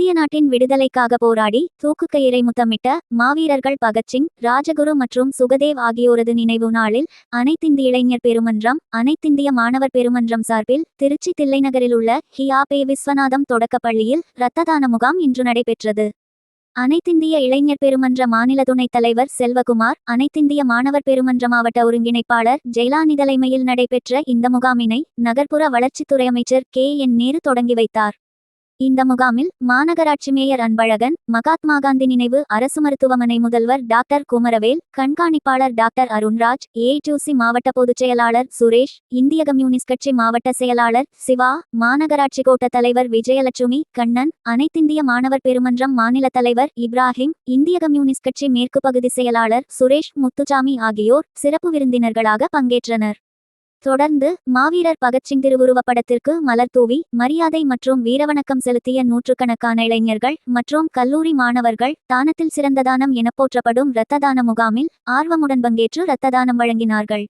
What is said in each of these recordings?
இந்திய நாட்டின் விடுதலைக்காக போராடி தூக்குக்கயிறை முத்தமிட்ட மாவீரர்கள் பகத்சிங், ராஜகுரு மற்றும் சுகதேவ் ஆகியோரது நினைவு நாளில் அனைத்திந்திய இளைஞர் பெருமன்றம், அனைத்திந்திய மாணவர் பெருமன்றம் சார்பில் திருச்சி தில்லைநகரில் உள்ள ஹி.ஆ.பெ. விஸ்வநாதம் தொடக்கப்பள்ளியில் இரத்த தான முகாம் இன்று நடைபெற்றது. அனைத்திந்திய இளைஞர் பெருமன்ற மாநில துணைத் தலைவர் செல்வகுமார், அனைத்திந்திய மாணவர் பெருமன்ற மாவட்ட ஒருங்கிணைப்பாளர் ஜெயலானி தலைமையில் நடைபெற்ற இந்த முகாமினை நகர்ப்புற வளர்ச்சித்துறை அமைச்சர் கே.என். நேரு தொடங்கி வைத்தார். இந்த முகாமில் மாநகராட்சி மேயர் அன்பழகன், மகாத்மா காந்தி நினைவு அரசு மருத்துவமனை முதல்வர் டாக்டர் குமரவேல், கண்காணிப்பாளர் டாக்டர் அருண்ராஜ், ஏ.டி.சி மாவட்ட பொதுச் செயலாளர் சுரேஷ், இந்திய கம்யூனிஸ்ட் கட்சி மாவட்ட செயலாளர் சிவா, மாநகராட்சி கோட்ட தலைவர் விஜயலட்சுமி, கண்ணன், அனைத்திந்திய மாணவர் பெருமன்றம் மாநில தலைவர் இப்ராஹிம், இந்திய கம்யூனிஸ்ட் கட்சி மேற்கு பகுதி செயலாளர் சுரேஷ் முத்துசாமி ஆகியோர் சிறப்பு விருந்தினர்களாக பங்கேற்றனர். தொடர்ந்து மாவீரர் பகத்சிங் திருவுருவப்படத்திற்கு மலர் தூவி மரியாதை மற்றும் வீரவணக்கம் செலுத்திய நூற்றுக்கணக்கான இளைஞர்கள் மற்றும் கல்லூரி மாணவர்கள் தானத்தில் சிறந்த தானம் என போற்றப்படும் இரத்த தான முகாமில் ஆர்வமுடன் பங்கேற்று இரத்த தானம் வழங்கினார்கள்.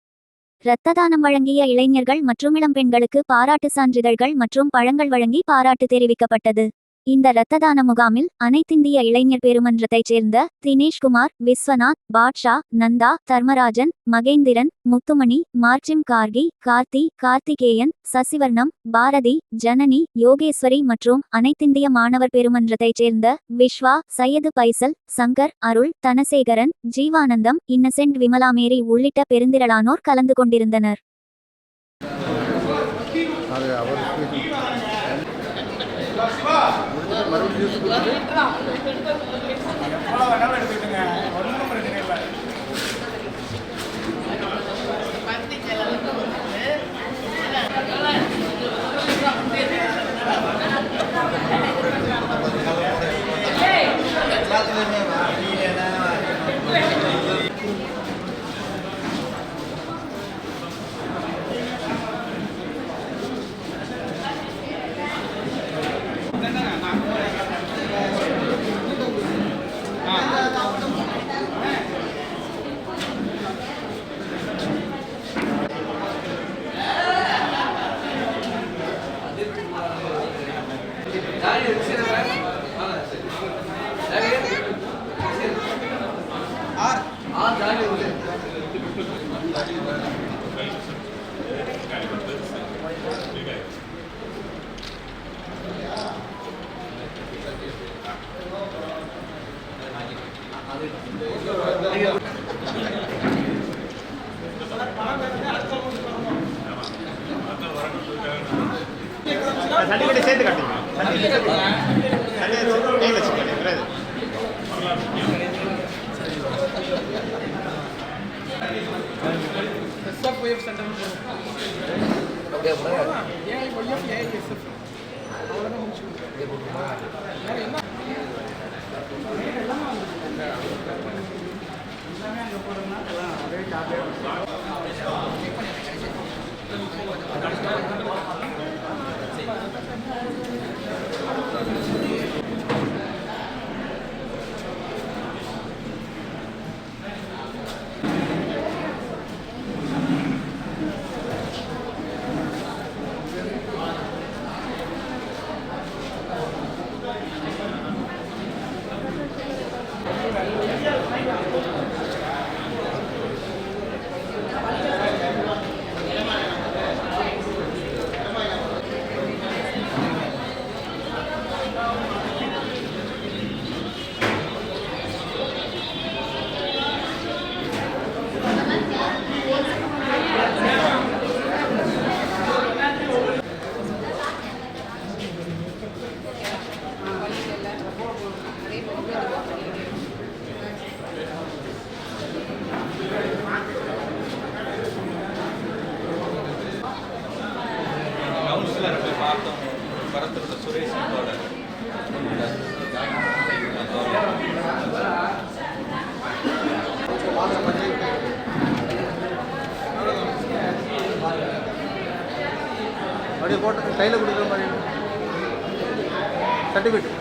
இரத்த தானம் வழங்கிய இளைஞர்கள் மற்றும் இளம்பெண்களுக்கு பாராட்டு சான்றிதழ்கள் மற்றும் பழங்கள் வழங்கி பாராட்டு தெரிவிக்கப்பட்டது. இந்த இரத்த தான முகாமில் அனைத்திந்திய இளைஞர் பெருமன்றத்தைச் சேர்ந்த தினேஷ்குமார், விஸ்வநாத், பாட்ஷா, நந்தா, தர்மராஜன், மகேந்திரன், முத்துமணி, மார்ச்சிம் கார்கி, கார்த்திகேயன், சசிவர்ணம், பாரதி, ஜனனி, யோகேஸ்வரி மற்றும் அனைத்திந்திய மாணவர் பெருமன்றத்தைச் சேர்ந்த விஸ்வா, சையது பைசல், சங்கர், அருள், தனசேகரன், ஜீவானந்தம், இன்னசென்ட், விமலாமேரி உள்ளிட்ட பெருந்திரளானோர் கலந்து கொண்டிருந்தனர். சேர்த்து கட்டுங்க. சுரேஷ் அப்படியே போட்டு கையில் கொடுக்குற மாதிரி சர்டிஃபிகேட்